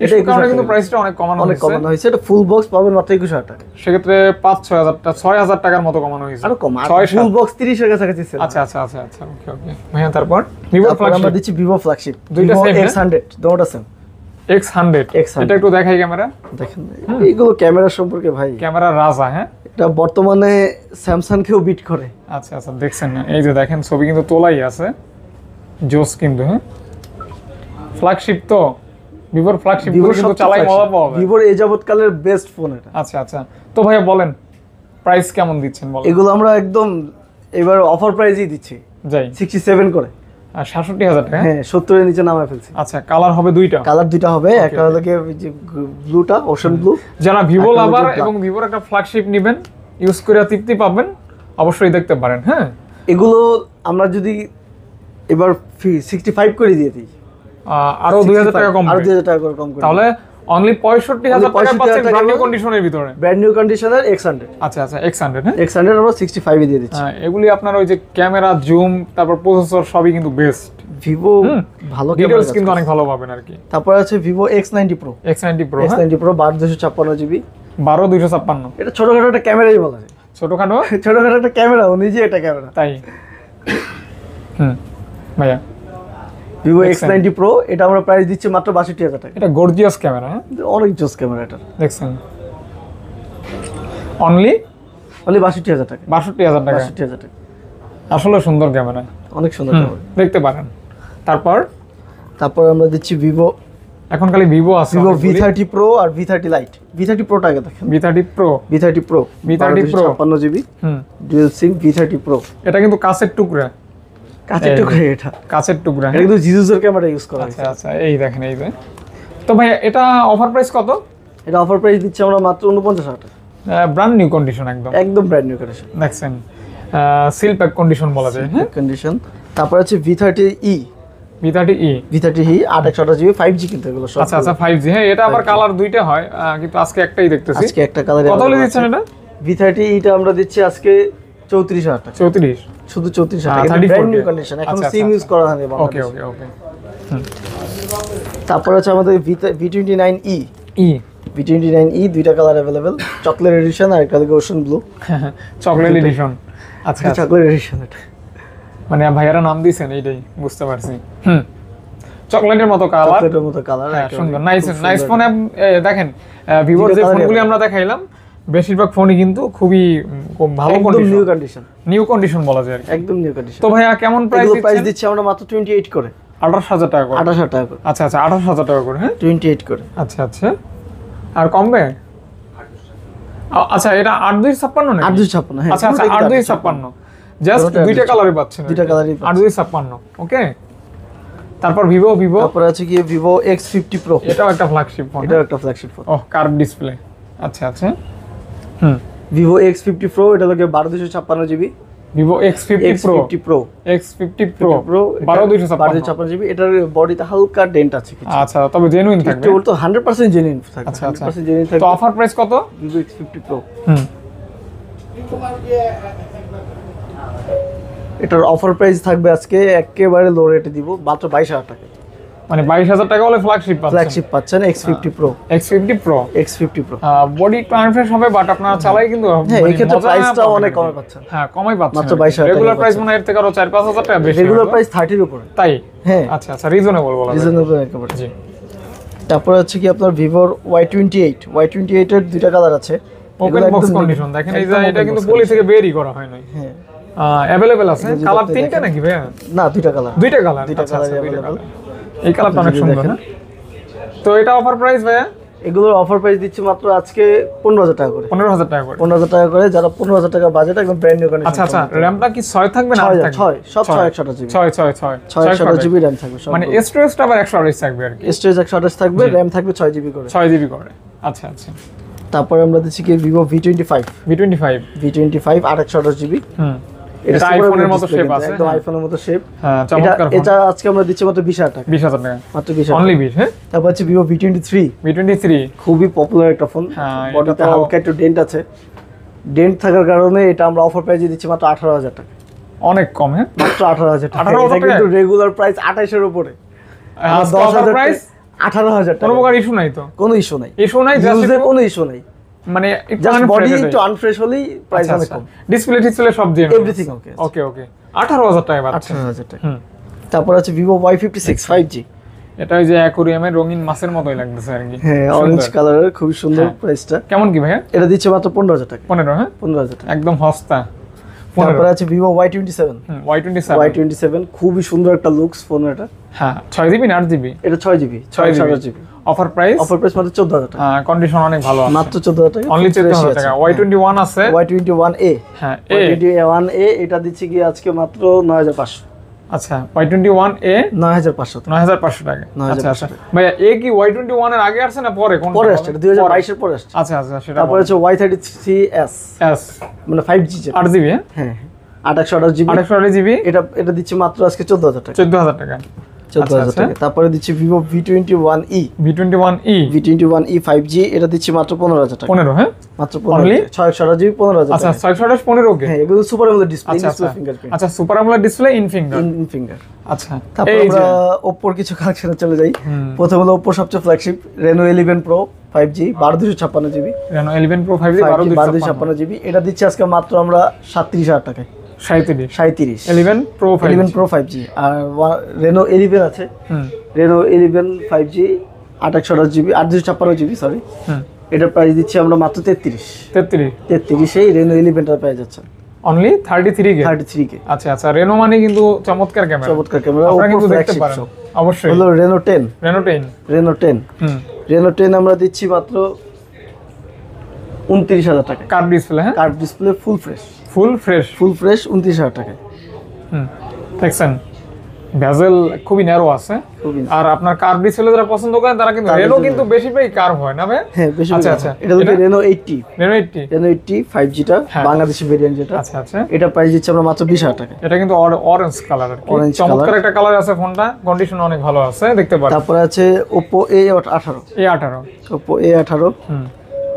এটা কারণে কিন্তু প্রাইসটা অনেক কমানো হয়েছে। এটা ফুল বক্স পাবেন মাত্র 21000 টাকা। সেক্ষেত্রে 6000 টাকার মতো কমানো হয়েছে। আরো কম, ফুল বক্স 30 এর কাছাকাছি ছিল। আচ্ছা ওকে ভাইয়া। তারপর ভিভো ফ্ল্যাগশিপ আমরা দিচ্ছি ভিভো ফ্ল্যাগশিপ। দুইটা সেম X100 দুটোটা সেম। X100 এটা একটু দেখাই ক্যামেরা। দেখেন এইগুলো ক্যামেরা সম্পর্কে ভাই ক্যামেরা রাজা। হ্যাঁ এটা বর্তমানে স্যামসাং কেও বিট করে। আচ্ছা দেখছেন না, এই যে দেখেন ছবি কিন্তু তোলাই আছে, জোস কিন্তু। হ্যাঁ ফ্ল্যাগশিপ তো ভিভোর ফ্ল্যাগশিপ কিন্তু চালাই মজা পাওয়া যায়। ভিভোর এই যাবতকালের বেস্ট ফোন এটা। আচ্ছা তো ভাইয়া বলেন প্রাইস কেমন দিচ্ছেন বলেন। এগুলো আমরা একদম এবার অফার প্রাইসই দিচ্ছি। যাই 67 করে আর 67000 টাকা। হ্যাঁ 70 এর নিচে নামায় ফেলছি। আচ্ছা কালার হবে দুইটা। হবে একটা হলো কি যে ব্লুটা, ওশান ব্লু। যারা ভিভো লাভার এবং ভিভোর একটা ফ্ল্যাগশিপ নেবেন, ইউজ করে তৃপ্তি পাবেন, অবশ্যই দেখতে পারেন। হ্যাঁ এগুলো আমরা যদি এবার 65 করে দিয়ে দিই, আরো 2000 টাকা কম, আরো 2000 টাকা করে কম করে, তাহলে অনলি 65000 টাকা পাচ্ছেন ব্র্যান্ড নিউ কন্ডিশনের ভিতরে। ব্র্যান্ড নিউ কন্ডিশনের X100। আচ্ছা X100 হ্যাঁ X100 আমরা 65 এ দিয়ে দিচ্ছি। এগুলি আপনার ওই যে ক্যামেরা, জুম, তারপর প্রসেসর সবই কিন্তু বেস্ট। ভিভো ভালো ক্যামেরা ডিটেইলস কিন্তু অনেক ভালো পাবেন আর কি। তারপর আছে Vivo X90 Pro X90 Pro X90 Pro 12256 GB 12256 এটা ছোটখাটো একটা ক্যামেরাই বলা যায়। ছোটখাটো একটা ক্যামেরা, ও নিজে একটা ক্যামেরা। তাই ভাইয়া ভিভো X90 Pro এটা আমরা প্রাইস দিচ্ছি মাত্র 62000 টাকা। এটা গর্জিয়াস ক্যামেরা, অনেক জোস ক্যামেরা এটা। দেখছেন অনলি 62000 টাকা। 62000 টাকা। 62000 টাকা আসলে সুন্দর ক্যামেরা, অনেক সুন্দর ক্যামেরা, দেখতে পারেন। তারপর আমরা দিচ্ছি ভিভো, এখন খালি ভিভো আছে, ভিভো V30 Pro আর V30 Lite। V30 Pro টাকে দেখেন, V30 Pro V30 Pro 56 GB dual SIM V30 Pro। এটা কিন্তু কাঁচের টুকরা, কাঁচের টুকরা, এটা কাঁচের টুকরা, এটা কিন্তু জিজুসের ক্যামেরা ইউজ করা আচ্ছা আচ্ছা এই দেখেন এই যে। তো ভাই এটা অফার প্রাইস কত? এটা অফার প্রাইস দিচ্ছি আমরা মাত্র 49000 টাকা। ব্র্যান্ড নিউ কন্ডিশন, একদম ব্র্যান্ড নিউ কন্ডিশন, দেখছেন সিল প্যাক কন্ডিশন বলা যায়, হ্যাঁ কন্ডিশন। তারপর আছে V30e V30e 828 জিবি 5G কিন্তু এগুলো সব। আচ্ছা আচ্ছা 5G, হ্যাঁ এটা আবার কালার দুইটা হয়, কিন্তু আজকে একটাই দেখতেছি। আজকে একটা কালার। কত হলে দিচ্ছেন এটা? V30e টা আমরা দিচ্ছি আজকে 34000 টাকা। 34, শুধু 34000 টাকা, ব্র্যান্ড নিউ কন্ডিশন, এখন সিম ইউজ করা হয়নি ওকে বাংলাদেশে। ওকে ওকে। তারপর আছে আমাদের V29e ই V29e দুইটা কালার अवेलेबल, চকলেট এডিশন আর একটা ওশন ব্লু চকলেট এডিশন। আচ্ছা চকলেট এডিশন, এটা মানে ভাইয়ারা নাম দিয়েছেন এইটাই বুঝতে পারছি। চকলেটের মতো কালার, চকলেটের মতো কালার, সুন্দর নাইস নাইস ফোন। দেখেন ভিভোর যে ফোনগুলি আমরা দেখাইলাম বেশিরভাগ ফোনই কিন্তু খুবই ভালো কন্ডিশন, নিউ কন্ডিশন বলা যায় একদম নিউ কন্ডিশন। তো ভাইয়া কেমন প্রাইস দিচ্ছি আমরা মাত্র 28 করে, 28000 টাকা করে। 28000 টাকা করে, আচ্ছা আচ্ছা 28000 টাকা করে, হ্যাঁ 28 করে। আচ্ছা আচ্ছা আর কমবে? আচ্ছা এটা 8256 নাকি? 8256, হ্যাঁ আচ্ছা আচ্ছা 8256, জাস্ট দুইটা কালারই পাচ্ছেন, দুইটা কালারই 8256, ওকে। তারপর তারপর আছে কি ভিভো X50 Pro, এটাও একটা ফ্ল্যাগশিপ ফোন, এটাও একটা ফ্ল্যাগশিপ ফোন। ওহ কার্ভ ডিসপ্লে, আচ্ছা আচ্ছা ভিভো X50 Pro এটা লাগে 12256 GB. Vivo X50 Pro X50 Pro 12256 GB. এটার বডিতে হালকা ডেন্ট আছে কিছু, আচ্ছা তবে জেনুইন থাকবে, একটু বলতো 100% জেনুইন থাকবে। আচ্ছা আচ্ছা 100% জেনুইন থাকবে। তো অফার প্রাইস কত ভিভো X50 Pro? এটার অফার প্রাইস থাকবে আজকে একেবারে লো রেটে দিব, মাত্র 22000 টাকা। মানে 22000 টাকা হলে ফ্ল্যাগশিপ পাচ্ছেন X50 Pro। X50 Pro body একটু আনফ্রেশ হবে, বাট আপনারা চালাই কিন্তু এই ক্ষেত্রে প্রাইসটা অনেক কমে পাচ্ছেন। হ্যাঁ কমই পাচ্ছেন, মাত্র 22000 টাকা। রেগুলার প্রাইস মানে এর থেকে আরো 4-5000 টাকা বেশি, রেগুলার প্রাইস 30 এর উপরে, তাই? হ্যাঁ আচ্ছা আচ্ছা রিজনেবল বলা যায়, রিজনেবল একেবারে। জি। তারপর হচ্ছে কি আপনার ভিভোর Y28 এর দুইটা কালার আছে, ওপেন বক্স কন্ডিশন দেখেন, এই যে এটা কিন্তু পলি থেকে বেরই করা হয় নাই, হ্যাঁ अवेलेबल আছে। কালার তিনটা নাকি ভাই? না দুইটা কালার, দুইটা কালার अवेलेबल। এই কালারটা অনেক সুন্দর, হ্যাঁ। তো এটা অফার প্রাইস ভাইয়া? এগুলোর অফার প্রাইস দিচ্ছি মাত্র আজকে 15000 টাকা করে। 15000 টাকা করে, 15000 টাকা করে। যারা 15000 টাকা বাজেট, একদম ব্র্যান্ড নিউ কন্ডিশন। আচ্ছা আচ্ছা র্যামটা কি 6 থাকবে না 8 থাকবে? 6 সব 6 জিবি, 6 জিবি র্যাম থাকবে সব। মানে স্টোরেজটা আবার 128 থাকবে আর কি, স্টোরেজ 128 থাকবে, র্যাম থাকবে 6 জিবি করে, 6 জিবি করে। আচ্ছা আচ্ছা। তারপরে আমরা দিচ্ছি কি ভিভো V25 128 জিবি। এটা আইফোনের মতো শেপ আছে, একদম আইফোনের মতো শেপ, হ্যাঁ চমৎকার। এটা আজকে আমরা দিচ্ছি মাত্র 20000 টাকা, 20000 টাকা মাত্র 20000 অনলি 20, হ্যাঁ। তারপর আছে ভিভো V23 খুবই পপুলার একটা ফোন, বডিতে হালকা একটু ডেন্ট আছে, ডেন্ট থাকার কারণে এটা আমরা অফার প্রাইসে দিচ্ছি মাত্র 18000 টাকা, অনেক কম, হ্যাঁ মাত্র 18000 টাকা। এটা কিন্তু রেগুলার প্রাইস 28 এর উপরে, 10000 প্রাইস 18000 টাকা। কোনো প্রকার ইস্যু নাই তো? কোনো ইস্যু নাই, জাস্ট কোনো ইস্যু নাই, মানে জাস্ট বডি একটু আনফ্রেশ হলেই প্রাইস অনেক কম। ডিসপ্লে সব দিয়ে এভরিথিং ওকে ওকে ওকে 18000 টাকা পাচ্ছেন, 18000 টাকা। তারপর আছে ভিভো Y56 5G, এটা ওই যে অ্যাকোরিয়ামের রঙিন মাছের মতোই লাগতেছে আর কি, হ্যাঁ অরেঞ্জ কালারের, খুব সুন্দর প্রাইসটা। কেমন কি ভাইয়া? এটা দিচ্ছে মাত্র 15000 টাকা। 15, হ্যাঁ 15000 টাকা, একদম সস্তা। তারপর আছে ভিভো Y27 খুবই সুন্দর একটা লুকস ফোন এটা, হ্যাঁ 6 জিবি না 8 জিবি? এটা 6 GB, 6 GB. Offer price? Offer price মাত্র 14000 টাকা, কন্ডিশন অনেক ভালো আছে, মাত্র 14000 টাকা, অনলি 14000 টাকা। Y21 আছে, Y21A, হ্যাঁ Y21A এটা দিচ্ছে কি আজকে মাত্র 9500। আচ্ছা Y21A 9500 টাকা। আচ্ছা আচ্ছা ভাইয়া এ কি Y21 এর আগে আসছে না পরে? পরে আসছে, এটা 2022 এর পরে আসছে। আচ্ছা আচ্ছা সেটা। তারপর আছে Y33s মানে 5G, 8 জিবি, হ্যাঁ 828 জিবি, 828 জিবি। এটা দিচ্ছে মাত্র আজকে 14000 টাকা, 14000 টাকা। 14000 টাকা। তারপরে দিচ্ছি ভিভো V21e 5G, এটা দিচ্ছি মাত্র 15000 টাকা, 15, হ্যাঁ মাত্র 15 628 জিবি 15000 আচ্ছা 628 15 ওকে হ্যাঁ এগুলো সুপার অ্যামোলেড ডিসপ্লে আচ্ছা ডিসপ্লে ফিঙ্গারপ্রিন্ট আচ্ছা super AMOLED display in finger finger আচ্ছা তারপর এই যে আমরা Oppo কিছু কালেকশনে চলে যাই প্রথমে হলো Oppo সবচেয়ে flagship Reno 11 Pro 5G 12256 GB Reno 11 Pro 5G 12256 GB এটা দিচ্ছি আজকে মাত্র আমরা 37000 টাকায় 37 11 Pro 5G 11 Pro 5G আর Reno 11 আছে Reno 11 5G 828 GB 856 GB sorry এটার প্রাইস দিচ্ছি আমরা মাত্র 33 এই Reno 11 টার প্রাইস আছে অনলি 33 কে কে আচ্ছা আচ্ছা Reno মানে কিন্তু চমৎকার ক্যামেরা আপনারা কিন্তু দেখতে পারেন অবশ্যই হলো Reno 10 আমরা দিচ্ছি মাত্র 29000 টাকা কার্ভ ডিসপ্লে হ্যাঁ কার্ভ ডিসপ্লে ফুল ফ্রেশ 29000 টাকা দেখছেন বেজেল খুবই ন্যারো আছে আর আপনার কার্ভ ডিসপ্লে যারা পছন্দ করেন তারা কিন্তু Reno কিন্তু বেশিরভাগই কার্ভ হয় না ভাই হ্যাঁ বেশি আচ্ছা আচ্ছা এটা হলো Reno 80 5G টা বাংলাদেশি ভেরিয়েন্ট যেটা আচ্ছা আচ্ছা এটা প্রাইস দিচ্ছি আমরা মাত্র 20000 টাকা এটা কিন্তু অরেঞ্জ কালার আর কি চমৎকার একটা কালার আছে ফোনটা কন্ডিশন অনেক ভালো আছে দেখতে পারেন তারপর আছে Oppo A18 Oppo A18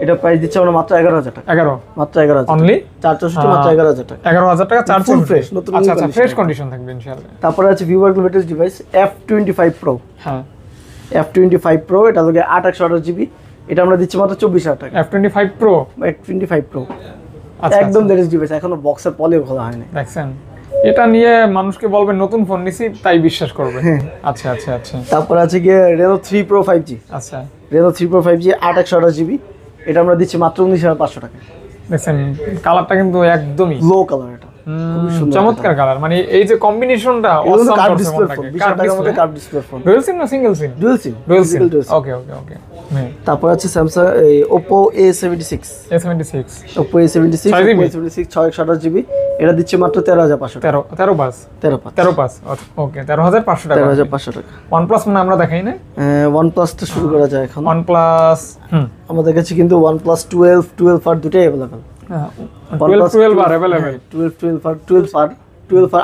এটা প্রাইস দিচ্ছি আমরা মাত্র 11000 টাকা 11 মাত্র 11000 অনলি 464 মাত্র 11000 টাকা 11000 টাকা চার্জ ফুল ফ্রেশ নতুন আচ্ছা আচ্ছা ফ্রেশ কন্ডিশন থাকবে ইনশাআল্লাহ তারপর আছে Vivo এর লেটেস্ট ডিভাইস F25 Pro হ্যাঁ F25 Pro এটা লাগে 828 জিবি এটা আমরা দিচ্ছি মাত্র 24000 টাকা F25 Pro আচ্ছা একদম লেটেস্ট ডিভাইস এখনো বক্সের পলিও খোলা হয়নি দেখছেন এটা নিয়ে মানুষকে বলবেন নতুন ফোন নিছি তাই বিশ্বাস করবে আচ্ছা আচ্ছা আচ্ছা তারপর আছে কি Reno 3 Pro 5G আচ্ছা Reno 3 Pro 5G 828 জিবি এটা আমরা দিচ্ছি মাত্র 19500 টাকা দেখছেন কালারটা কিন্তু একদমই লো কালার এটা চমৎকার কালার মানে এই যে কম্বিনেশনটা অসাম কার্ভ ডিসপ্লে ফোন 200 টাকার মধ্যে curve display phone dual SIM না সিঙ্গেল সিম ডুয়াল সিম ওকে তারপর আছে Samsung Oppo A76 Oppo A76 628 GB এটা দিচ্ছে মাত্র 13500 টাকা 13 পাস ওকে 13500 টাকা 13500 টাকা OnePlus মানে আমরা দেখাই না OnePlus টা শুরু করা যায় এখন OnePlus আমাদের কাছে কিন্তু OnePlus 12 আর দুটোই अवेलेबल 12 আর अवेलेबल 12 আর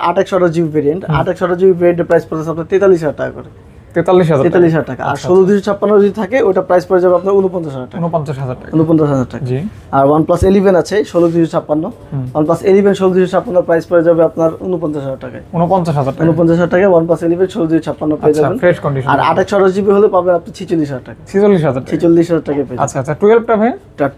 828 জিবি ভেরিয়েন্ট 828 জিবি ভেরিয়েন্টের প্রাইস পড়ছে আপনার 43000 টাকা করে 43000 টাকা আর 16256 যদি থাকে ওটা প্রাইস পড়ে যাবে আপনার 49000 টাকা জি আর OnePlus 11 আছে 16256 OnePlus 11 16256 প্রাইস পড়ে যাবে আপনার 49000 টাকা 49000 টাকা OnePlus 11 16256 পেয়ে যাবেন ফ্রেশ কন্ডিশন আর 828 জিবি হলে পাবেন আপনি 46000 টাকা 46000 টাকা পেয়ে যাবেন আচ্ছা আচ্ছা 12 টা ভাই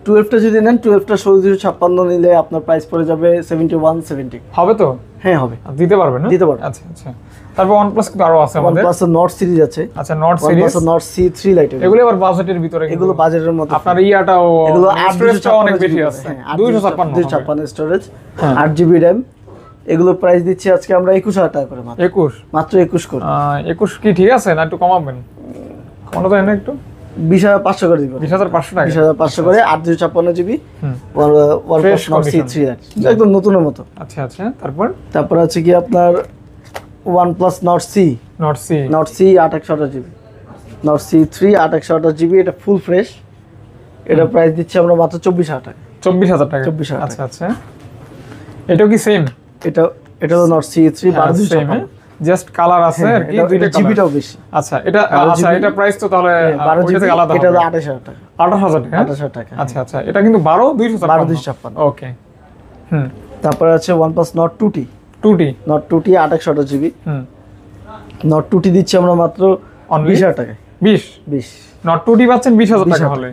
12 টা যদি নেন 12 টা 16256 নিলে আপনার প্রাইস পড়ে যাবে 7170 হবে তো হ্যাঁ হবে দিতে পারবেন না দিতে পারবেন আচ্ছা আচ্ছা তারপর OnePlus কিন্তু আরো আছে আমাদের OnePlus Nord সিরিজ আছে আচ্ছা Nord series OnePlus Nord C3 light এগুলো আবার বাজেটের ভিতরে এগুলো বাজেটের মধ্যে আপনার ইয়াটাও এগুলো স্টোরেজটা অনেক বেশি আছে 256 স্টোরেজ 8 জিবি RAM এগুলো প্রাইস দিচ্ছি আজকে আমরা 21000 টাকা করে মাত্র 21 করে 21 কি ঠিক আছে না একটু কমাবেন কমানো যায় না একটু 20500 করে দিব 20500 টাকা 20500 করে 856 জিবি OnePlus Nord C3 একদম নতুনের মতো আচ্ছা আচ্ছা তারপর আছে কি আপনার OnePlus Nord C 828 GB Nord C3 828 GB এটা ফুল ফ্রেশ এটা প্রাইস দিচ্ছি আমরা মাত্র 24000 টাকা 24000 টাকা আচ্ছা আচ্ছা এটাও কি সেম এটা হলো Nord C3 1256 জাস্ট কালার আছে আর কি দুইটা জিবিটাও বেশি আচ্ছা এটা প্রাইস তো তাহলে ওইটা থেকে আলাদা এটা হলো 28000 টাকা 28000 টাকা আচ্ছা আচ্ছা এটা কিন্তু 12256 ওকে তারপর আছে OnePlus Nord 2T Nord 2T 828 GB Nord 2T দিচ্ছি আমরা মাত্র 20000 টাকা 20 Nord 2T পাচ্ছেন 20000 টাকা হলে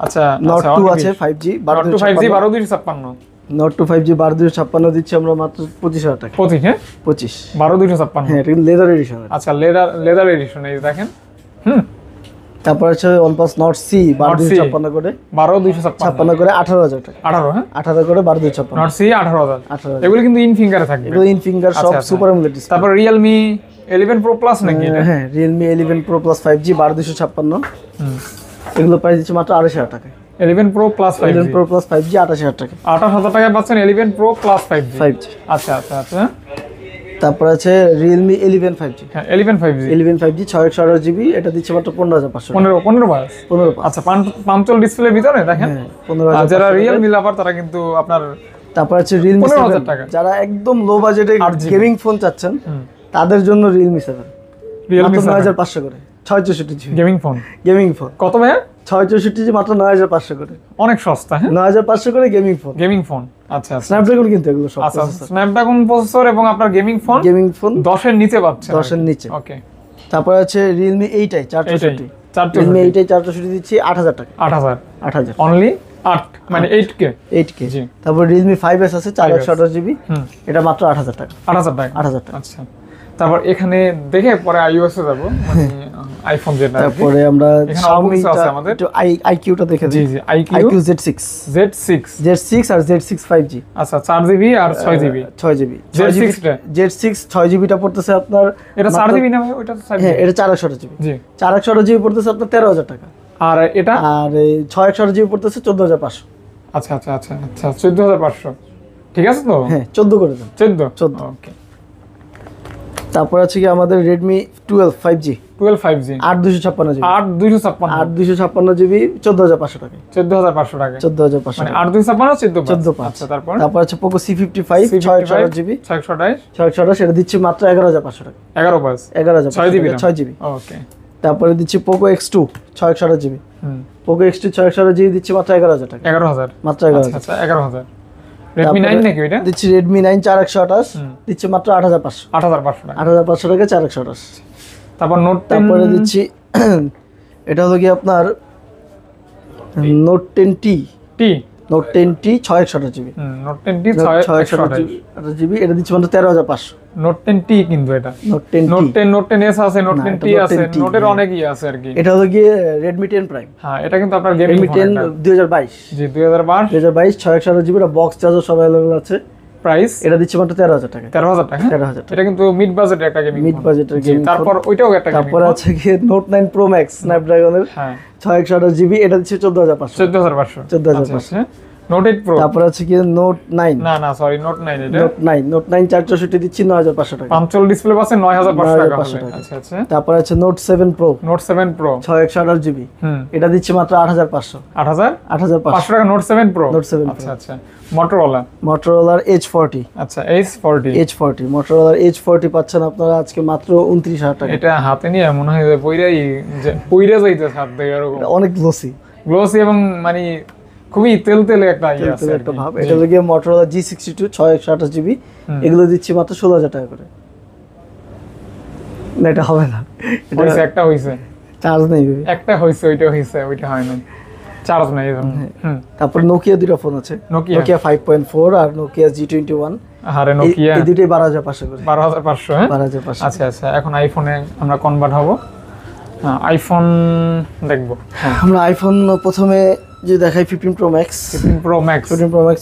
আচ্ছা Nord 2 আছে 5G 12256 Nord 2 5G 12256 দিচ্ছি আমরা মাত্র 25000 টাকা 25 হ্যাঁ 12256 হ্যাঁ এটা লেদার এডিশন আচ্ছা লেদার এডিশন এই দেখেন তারপর আছে OnePlus Nord C 12256 করে 12256 করে 18000 টাকা 18 হ্যাঁ 18 করে 12256 Nord C 18000 এগুলো কিন্তু ইন ফিঙ্গারে থাকবে এগুলো ইন ফিঙ্গার সব সুপার অ্যামোলেড ডিসপ্লে তারপর Realme 11 Pro Plus নাকি এটা হ্যাঁ Realme 11 Pro Plus 5G 12256 এগুলো প্রাইস দিচ্ছি মাত্র 28000 টাকা 11 Pro Plus 5G 11 Pro Plus 5G 28000 টাকা 28000 টাকায় পাচ্ছেন 11 Pro Plus 5G আচ্ছা তারপর আছে Realme 11 5G হ্যাঁ 11 5G 628 জিবি এটা দিচ্ছে মাত্র 15500 15 আচ্ছা পাঞ্চল ডিসপ্লের ভিতরে দেখেন 15000 যারা Realme লাভার তারা কিন্তু আপনার তারপর আছে Realme 15000 টাকা যারা একদম লো বাজেটে গেমিং ফোন চাচ্ছেন তাদের জন্য Realme 7 Realme 9500 করে 664 GB gaming phone gaming phone কত ভাই 664 মাত্র 9500 করে, অনেক সস্তা। হ্যাঁ 9500 করে গেমিং ফোন। আচ্ছা আচ্ছা, স্ন্যাপড্রাগন কিন্তু এগুলো সব আচ্ছা স্ন্যাপড্রাগন প্রসেসর এবং আপনার গেমিং ফোন 10 এর নিচে পাচ্ছেন। 10 এর নিচে। ওকে, তারপর আছে Realme 8i 464, Realme 8i 464 দিচ্ছি 8000 টাকা। 8000 অনলি 8 মানে 8K। জি। তারপর Realme 5s আছে 4128 জিবি, এটা মাত্র 8000 টাকা। 8000 টাকা। আচ্ছা, তারপর এখানে দেখে পরে iOS এ যাব, মানে আইফোন যেটা। তারপরে আমরা Xiaomi আছে আমাদের, একটু iQটা দেখে দিই। জি iQ Z6 আর Z6 5G। আচ্ছা 4GB আর 6GB। 6GB Z6 6GB টা পড়তেছে আপনার, এটা 4GB না ভাই? ওটা তো 4GB। হ্যাঁ এটা 4128 জিবি। জি 4128 জিবি পড়তেছে আপনার 13000 টাকা। আর এটা 6128 জিবি পড়তেছে 14500। আচ্ছা আচ্ছা আচ্ছা আচ্ছা 14500। ঠিক আছে তো? হ্যাঁ 14 করে দেন। 14। ওকে। তারপর আছে কি আমাদের Redmi 12 5G 8256 জিবি। 8256 জিবি 14500 টাকা। 14500 টাকা। 14500 মানে 8256 14500। আচ্ছা তারপর আছে Poco C55 628 জিবি 628 এটা দিচ্ছি মাত্র 11500 টাকা। 11500 6GB। ওকে। তারপরে দিচ্ছি Poco X2 628 GB. Poco X2 628 GB দিচ্ছি মাত্র 11000 টাকা। 11000 মাত্র 11000। আচ্ছা 11000। Redmi 9 নাকি ওইটা? দিচ্ছি Redmi 9 4128 দিচ্ছি মাত্র 8500। 8500 টাকা। 8500 টাকা 4128। তারপর Note 10। তারপরে দিচ্ছি এটা হলো কি আপনার Note 10T Note 10T 628 GB. Note 10T 628 GB এটা দিচ্ছি মাত্র 13500। Note 10T কিন্তু এটা Note 10T Note 10s আছে, Note 10T আছে, Note এর অনেকই আছে আর কি। এটা হলো কি Redmi 10 Prime। হ্যাঁ এটা কিন্তু আপনার গেমিং Redmi 10 2022। জি 2022 628 জিবি এটা বক্স চার্জার সব अवेलेबल আছে। প্রাইস এটা দিচ্ছি মাত্র 13000 টাকা। 13000 টাকা। 13000 টাকা। এটা কিন্তু মিড বাজেটের একটা গেমিং ফোন। মিড বাজেটের গেমিং ফোন। তারপর ওইটাও একটা গেমিং। তারপর আছে কি Note 9 Pro Max Snapdragon এর। হ্যাঁ 628 জিবি এটা দিচ্ছি 14500। 14500। Note 8 Pro। তারপর আছে কি Note 9 না সরি Note 9 এটা। Note 9 464 দিচ্ছি 9500 টাকা। 512 ডিসপ্লে পাচ্ছে 9500 টাকা। আচ্ছা আচ্ছা। তারপর আছে Note 7 Pro 628 জিবি এটা দিচ্ছি মাত্র 8500। 8500 টাকা Note 7 Pro। আচ্ছা আচ্ছা। Motorola H40। আচ্ছা H40 Motorola H40 পাচ্ছেন আপনারা আজকে মাত্র 29000 টাকা। এটা হাতে নিয়ে মনে হয় যে পইরা যাইতে থাকবে এরকম। অনেক গ্লোসি এবং মানে খুবই তেলতেলে একটা ইয়ে আছে একটা ভাব। এটা লাগে Motorola G62 628 জিবি এগুলো দিচ্ছি মাত্র 16000 টাকা করে। না এটা হবে না, এটা একটা হইছে চার্জ নেই, একটা হইছে ওইটা হয় না, চার্জ নাই এজন্য। তারপর Nokia দুটো ফোন আছে, Nokia 5.4 আর Nokia G21। আরে Nokia এই দুটোই 12500 করে। 12500। হ্যাঁ 12500। আচ্ছা আচ্ছা, এখন আইফোনে আমরা কনভার্ট হব। আইফোন দেখবো। আমরা আইফোন প্রথমে যে দেখাই 15 Pro Max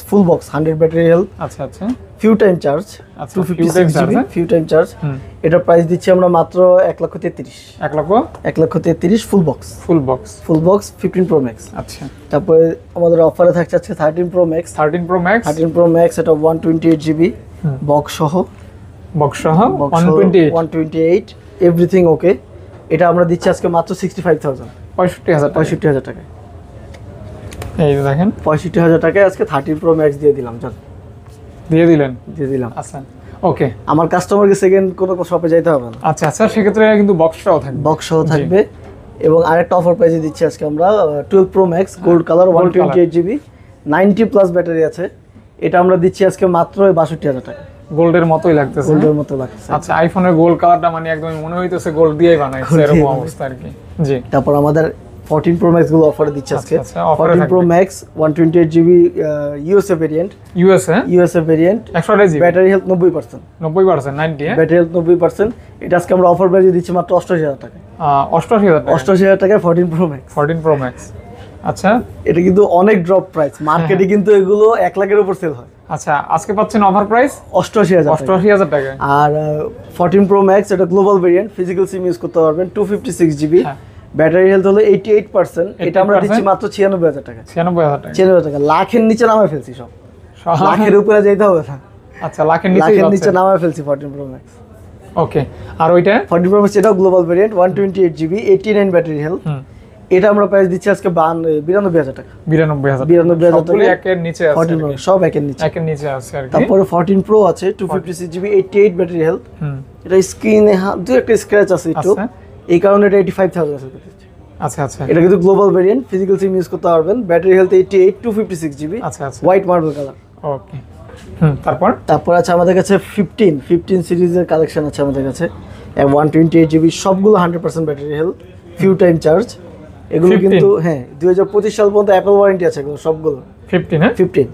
full box 100 battery health. আচ্ছা আচ্ছা। Few time charge 256 GB few time charge. এটা প্রাইস দিচ্ছি আমরা মাত্র 1,33,000 ফুল বক্স 15 Pro Max। আচ্ছা। তারপরে আমাদের অফারে থাকছে আজকে 13 Pro Max এটা 128 জিবি বক্স সহ 128 এভরিথিং ওকে। এটা আমরা দিচ্ছি আজকে মাত্র 65,000 টাকা। এই দেখেন 65,000 টাকায় আজকে 13 Pro Max দিয়ে দিলাম। দিয়ে দিলাম। আচ্ছা ওকে, আমার কাস্টমারকে সেকেন্ড কোনো শপে যাইতে হবে না। আচ্ছা আচ্ছা, সেক্ষেত্রে কিন্তু বক্সটাও থাকবে। এবং আরেকটা অফার প্রাইসে দিচ্ছি আজকে আমরা 12 Pro Max gold colour 128 GB 90 plus battery আছে। এটা আমরা দিচ্ছি আজকে মাত্র 62,000 টাকা। গোল্ডের মতোই লাগতেছে। আচ্ছা, আইফোনের গোল্ড কালারটা মানে একদম মনে হইতেছে গোল্ড দিয়েই বানাইছে, এরকম অবস্থা আর কি। জি। তারপর আমাদের 14 Pro Max গুলো অফারে দিচ্ছে আজকে। 14 Pro Max 128 GB USA variant. USA variant 128 GB battery health 90% 90 battery health 90%। এটা আজকে আমরা অফার প্রাইসে দিচ্ছি মাত্র 88,000 টাকা। 88,000 টাকায় 14 Pro Max। আচ্ছা, এটা কিন্তু অনেক ড্রপ প্রাইস, মার্কেটে কিন্তু এগুলো 1 লাখের উপর সেল হয়। আচ্ছা, আজকে পাচ্ছেন অফার প্রাইস 88,000 টাকা। আর 14 Pro Max এটা global variant, physical SIM use করতে পারবেন, 256 জিবি ব্যাটারি হেলথ হলো 88%। এটা আমরা দিচ্ছি মাত্র 96,000 টাকা। 96,000 টাকা। লাখের নিচে নামায় ফেলছি, সব লাখের উপরে যেতে হবে না। আচ্ছা, লাখের নিচে নামায় ফেলছি 14 Pro Max। ওকে। আর ওইটা 14 Pro Max এটাও global variant 128 GB 89 battery health. এটা আমরা প্রাইস দিচ্ছি আজকে 92,000 টাকা। 92,000 টাকা। একের নিচে আছে, সব একের নিচে আছে আর কি। তারপরে 14 Pro আছে 256 জিবি 88 ব্যাটারি হেলথ। এটা স্ক্রিনে দুই একটা স্ক্র্যাচ আছে একটু, এই কারণে এটা 85,000 আছে। আচ্ছা আচ্ছা, এটা কিন্তু global variant, physical SIM use করতে পারবেন। Battery health 88, 256 GB. আচ্ছা আচ্ছা, হোয়াইট মার্বেল কালার। ওকে। তারপর আছে আমাদের কাছে 15 সিরিজের কালেকশন আছে আমাদের কাছে, 128 জিবি, সবগুলো 100% battery health, few time charge. এগুলো কিন্তু হ্যাঁ 2025 সাল পর্যন্ত অ্যাপল ওয়ারেন্টি আছে এগুলো সবগুলো। 15 হ্যাঁ 15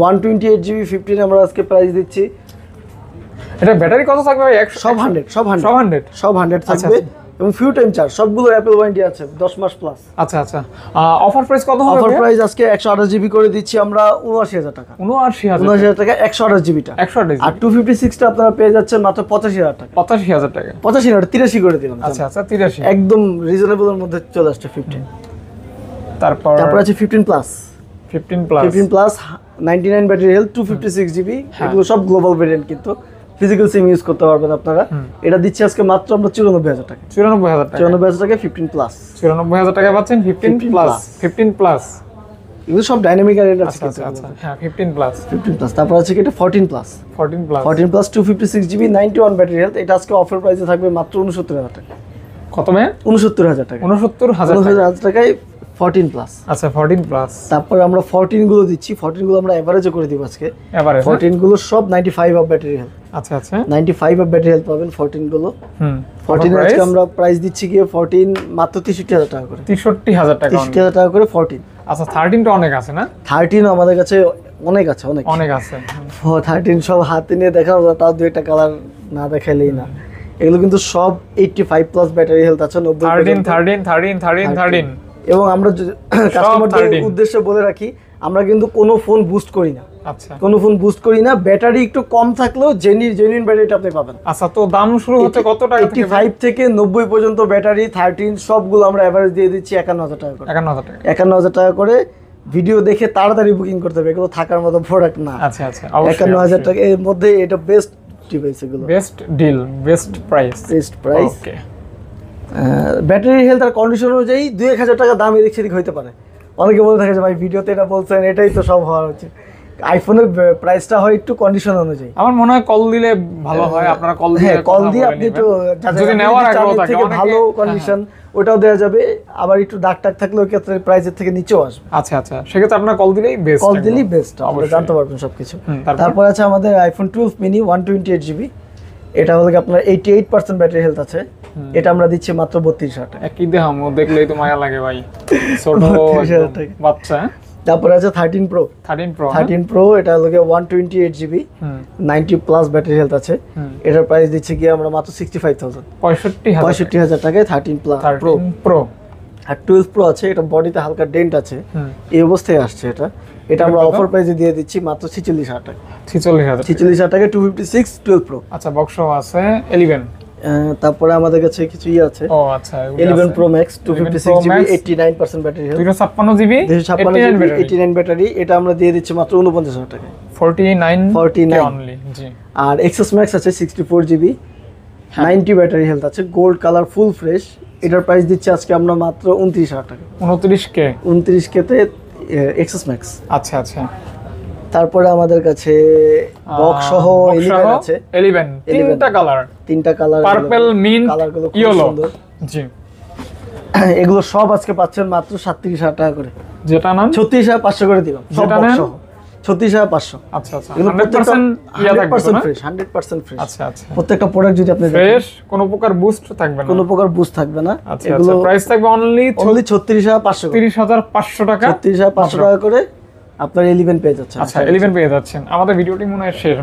128 জিবি 15 আমরা আজকে প্রাইস দিচ্ছি। এটা ব্যাটারি কত থাকবে ভাই? সব 100 থাকবে এবং ফিউ টাইম চার্জ, সবগুলো অ্যাপল ওয়ারেন্টি আছে 10 মাস প্লাস। আচ্ছা আচ্ছা, অফার প্রাইস কত হবে? অফার প্রাইস আজকে 128 জিবি করে দিচ্ছি আমরা 79000 টাকা। 79000 টাকা 128 জিবিটা। 128 আর 256 টা আপনারা পেয়ে যাচ্ছেন মাত্র 85000 টাকা। 85000 টাকা। 85 না 83 করে দিলাম। আচ্ছা আচ্ছা, 83 একদম রিজনেবলের মধ্যে চলে আসছে 15। তারপর আছে 15 প্লাস 99 ব্যাটারি হেলথ, 256 জিবি। এগুলো সব গ্লোবাল ভেরিয়েন্ট, কিন্তু ফিজিক্যাল সিম ইউজ করতে পারবেন আপনারা। এটা দিচ্ছি আজকে মাত্র আমরা 94000 টাকা। 94000 টাকা 15 প্লাস। 94000 টাকা পাচ্ছেন 15 প্লাস। এগুলো সব ডাইনামিক রেট আছে। আচ্ছা আচ্ছা, হ্যাঁ 15 প্লাস। তারপর আছে কি এটা 14 প্লাস 256 জিবি, 91 ব্যাটারি হেলথ। এটা আজকে অফার প্রাইসে থাকবে মাত্র 69000 টাকা। কত ভাই? 69000 টাকা। 69000 টাকায় 14 প্লাস। আচ্ছা 14 প্লাস। তারপর আমরা 14 গুলো দিচ্ছি, 14 গুলো আমরা এভারেজে করে দিব আজকে। 14 গুলো সব 95 অফ ব্যাটারি হেলথ। আচ্ছা আচ্ছা, 95 অফ ব্যাটারি হেলথ পাবেন 14 গুলো। 14 আজকে আমরা প্রাইস দিচ্ছি গিয়ে 14 মাত্র 63000 টাকা করে। 63000 টাকা। 63000 টাকা করে 14। আচ্ছা 13 টা অনেক আছে না? 13 আমাদের কাছে অনেক আছে, অনেক আছে। 13 সব হাতে নিয়ে দেখাও, তাও দুই একটা কালার না দেখাইলেই না। এগুলো কিন্তু সব 85 প্লাস ব্যাটারি হেলথ আছে। 13 এবং আমরা কাস্টমারদের উদ্দেশ্যে বলে রাখি, আমরা কিন্তু কোনো ফোন বুস্ট করি না। আচ্ছা, কোনো ফোন বুস্ট করি না। ব্যাটারি একটু কম থাকলেও জেনুইন ব্যাটারিটা আপনি পাবেন। আচ্ছা, তো দাম শুরু হচ্ছে কত টাকা থেকে? 85 থেকে 90 পর্যন্ত ব্যাটারি 13 সবগুলো আমরা এভারেজ দিয়ে দিচ্ছি 51000 টাকা করে। 51000 টাকা করে। ভিডিও দেখে তাড়াতাড়ি বুকিং করতে হবে, এগুলো থাকার মতো প্রোডাক্ট না। আচ্ছা আচ্ছা, 51000 টাকা এর মধ্যে এটা বেস্ট ডিভাইস, এগুলো বেস্ট ডিল, বেস্ট প্রাইস। ওকে। ব্যাটারি হেলথ আর কন্ডিশন অনুযায়ী 2-1000 টাকা দাম এদিক সেদিক হইতে পারে। অনেকে বলে থাকে যে ভাই ভিডিওতে এটা বলছেন, এটাই তো সব হওয়ার হচ্ছে। আইফোনের প্রাইসটা হয় একটু কন্ডিশন অনুযায়ী। আমার মনে হয় কল দিলে ভালো হয়। আপনারা কল দিয়ে আপনি একটু যদি নেওয়ার আগ্রহ থাকে ভালো কন্ডিশন ওটাও দেওয়া যাবে। আবার একটু দাগ টাগ থাকলে ওই ক্ষেত্রে প্রাইসের থেকে নিচেও আসবে। আচ্ছা আচ্ছা, সেক্ষেত্রে আপনারা কল দিলেই বেস্ট, আমরা জানতে পারবেন সবকিছু। তারপর আছে আমাদের আইফোন 12 মিনি 128 জিবি। এটা হলো আপনার 88% ব্যাটারি হেলথ আছে। এটা আমরা দিচ্ছি মাত্র 32000 টাকা। কি দেখাম, দেখলেই তো মায়া লাগে ভাই, ছোট বাচ্চা। তারপর আছে 13 প্রো। এটা হলো 128 জিবি, 90 প্লাস ব্যাটারি হেলথ আছে। এটার প্রাইস দিচ্ছি কি আমরা মাত্র 65000, 65000 টাকায় 13 প্রো। আর 12 প্রো আছে, এটা বডিতে হালকা ডেন্ট আছে, এই অবস্থায় আসছে। এটা আমরা অফার প্রাইসে দিয়ে দিচ্ছি মাত্র 46000 টাকা। 46000 টাকায় 256 12 প্রো। আচ্ছা, বক্স আছে 11। তারপরে আমাদের কাছে কিছু আছে। ও আচ্ছা, 11 pro max 256 GB, 89% battery health, 256 GB, 89 battery. এটা আমরা দিয়ে দিচ্ছি মাত্র 49000 টাকা। 49 অনলি। জি। আর এক্সএস ম্যাক্স আছে 64 জিবি, 90 ব্যাটারি হেলথ আছে, গোল্ড কালার, ফুল ফ্রেশ। এটার প্রাইস দিচ্ছি আজকে আমরা মাত্র 29000 টাকা। 29K তে এক্সএস ম্যাক্স। আচ্ছা আচ্ছা। তারপরে আমাদের কাছে বক্স সহ 11 আছে। 11 তিনটা কালার, পার্পল, মিন্ট, কালারগুলো ইয়েলো। জি। এগুলো সব আজকে পাচ্ছেন মাত্র 37000 টাকা করে। যেটা নাম 36500 করে দিলাম সব বক্স সহ। 36500। আচ্ছা আচ্ছা, 100% ফ্রেশ, 100% ফ্রেশ। আচ্ছা আচ্ছা, প্রত্যেকটা প্রোডাক্ট যদি আপনি ফ্রেশ, কোনো প্রকার বুস্ট থাকবে না। আচ্ছা, এগুলো প্রাইস থাকবে অনলি 36500 টাকা। 36500 টাকা করে আপনার 11 পেয়ে যাচ্ছেন। আচ্ছা, 11 পেয়ে যাচ্ছেন। আমাদের ভিডিওটি মনে হয় শেষ।